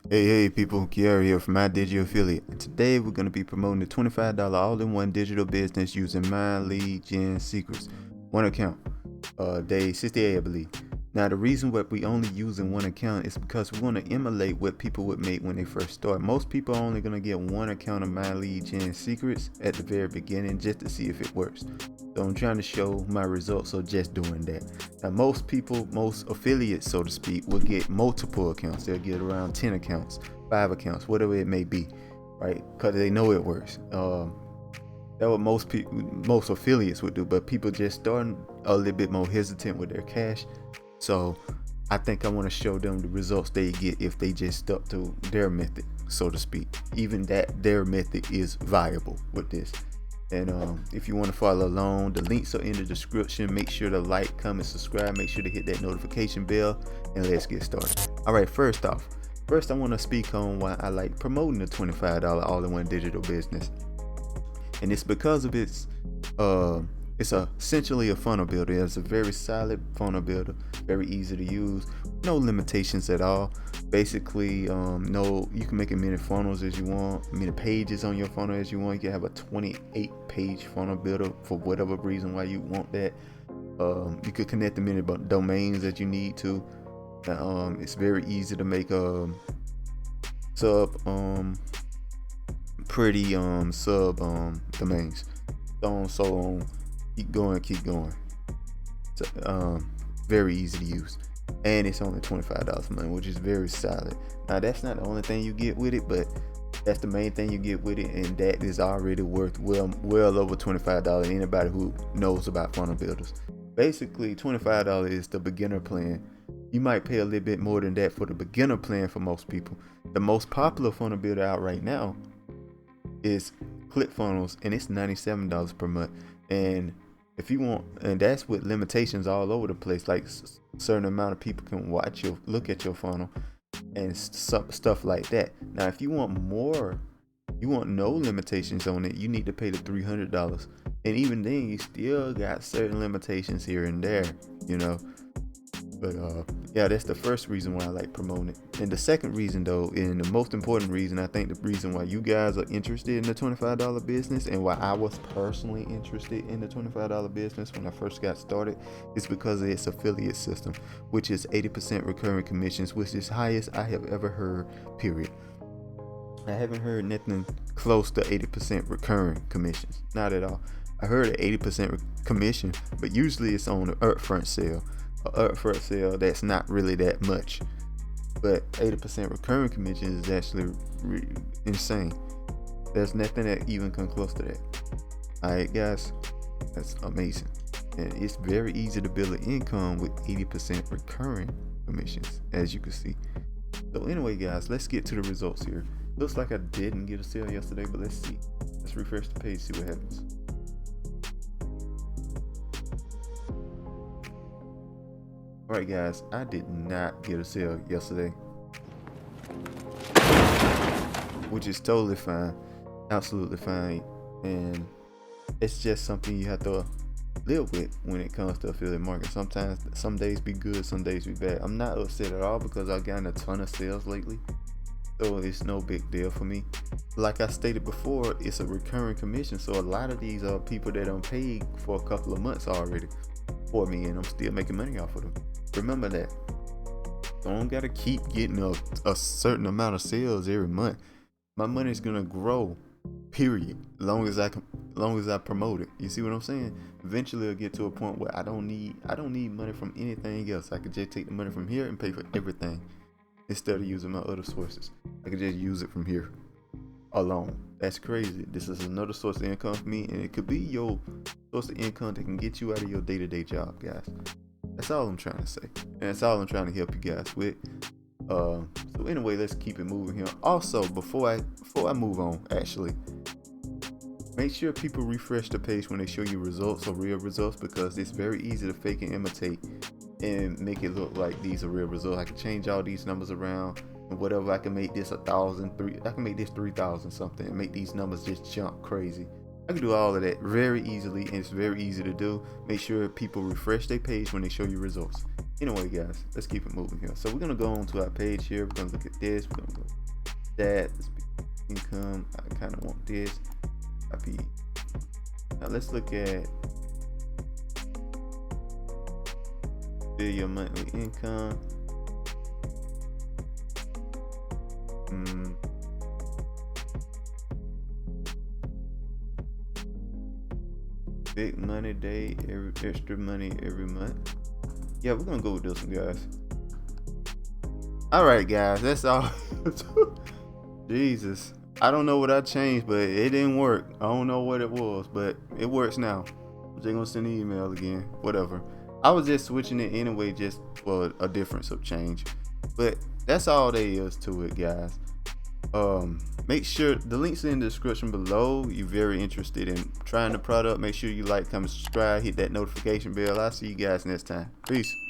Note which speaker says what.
Speaker 1: Hey people, Kiara here from My Digital Affiliate. And today we're going to be promoting the $25 all-in-one digital business using My Lead Gen Secrets. One account, day 68 I believe. Now the reason why we only using one account is because we want to emulate what people would make when they first start. Most people are only going to get one account of My Lead Gen Secrets at the very beginning just to see if it works. So I'm trying to show my results of just doing that. Now most people, most affiliates so to speak, will get multiple accounts. They'll get around 10 accounts, 5 accounts, whatever it may be, right? Because they know it works. That's what most affiliates would do, but people just starting a little bit more hesitant with their cash. So I think I want to show them the results they get if they just stuck to their method, so to speak. Even that their method is viable with this. And if you want to follow along, the links are in the description. Make sure to like, comment, subscribe. Make sure to hit that notification bell, and let's get started. All right, first I want to speak on why I like promoting the $25 all-in-one digital business. And it's because of it's essentially a funnel builder. It's a very solid funnel builder, very easy to use, no limitations at all. Basically, you can make as many funnels as you want, many pages on your funnel as you want. You can have a 28-page funnel builder for whatever reason why you want that. You could connect the many domains that you need to. It's very easy to make a sub domains, so on. Keep going. So, very easy to use, and it's only $25 a month, which is very solid. Now that's not the only thing you get with it, but that's the main thing you get with it, and that is already worth well over $25. Anybody who knows about funnel builders, basically $25 is the beginner plan. You might pay a little bit more than that for the beginner plan for most people. The most popular funnel builder out right now is ClickFunnels, and it's $97 per month. And if you want, and that's with limitations all over the place, like a certain amount of people can look at your funnel and stuff like that. Now if you want more, you want no limitations on it, you need to pay the $300, and even then you still got certain limitations here and there, but yeah, that's the first reason why I like promoting it. And the second reason though, and the most important reason, I think the reason why you guys are interested in the $25 business, and why I was personally interested in the $25 business when I first got started, is because of its affiliate system, which is 80% recurring commissions, which is highest I have ever heard, period. I haven't heard nothing close to 80% recurring commissions, not at all. I heard an 80% commission, but usually it's on an upfront sale. Upfront sale that's not really that much, but 80% recurring commission is actually insane. There's nothing that even comes close to that. Alright guys, that's amazing, and it's very easy to build an income with 80% recurring commissions, as you can see. So anyway guys, let's get to the results here. Looks like I didn't get a sale yesterday, but let's see. Let's refresh the page, see what happens. Alright guys, I did not get a sale yesterday, which is totally fine, absolutely fine, and it's just something you have to live with when it comes to affiliate marketing. Sometimes, some days be good, some days be bad. I'm not upset at all because I've gotten a ton of sales lately, so it's no big deal for me. Like I stated before, it's a recurring commission, so a lot of these are people that don't pay for a couple of months already for me, and I'm still making money off of them. Remember that. So I don't gotta keep getting a certain amount of sales every month. My money's gonna grow, period. Long as I promote it. You see what I'm saying? Eventually I'll get to a point where I don't need money from anything else. I could just take the money from here and pay for everything instead of using my other sources. I could just use it from here alone. That's crazy. This is another source of income for me, and it could be your source of income that can get you out of your day-to-day job, guys. That's all I'm trying to say, and that's all I'm trying to help you guys with. So anyway, let's keep it moving here. Also, before I move on, actually, make sure people refresh the page when they show you results or real results, because it's very easy to fake and imitate and make it look like these are real results. I can change all these numbers around and whatever. I can make this 1,000, I can make this 3,000 something, and make these numbers just jump crazy. I can do all of that very easily, and it's very easy to do. Make sure people refresh their page when they show you results. Anyway, guys, let's keep it moving here. So we're gonna go on to our page here. We're gonna look at this. We're gonna go that. Let's be income. I kind of want this. Copy. Now let's look at your monthly income. Big money day, extra money every month. Yeah, we're gonna go with this one, guys. All right, guys, that's all. Jesus, I don't know what I changed, but it didn't work. I don't know what it was, but it works now. They're gonna send an email again, whatever. I was just switching it anyway, just for a difference of change. But that's all there is to it, guys. Make sure the links are in the description below. You're very interested in trying the product, make sure you like, comment, subscribe, hit that notification bell. I'll see you guys next time. Peace.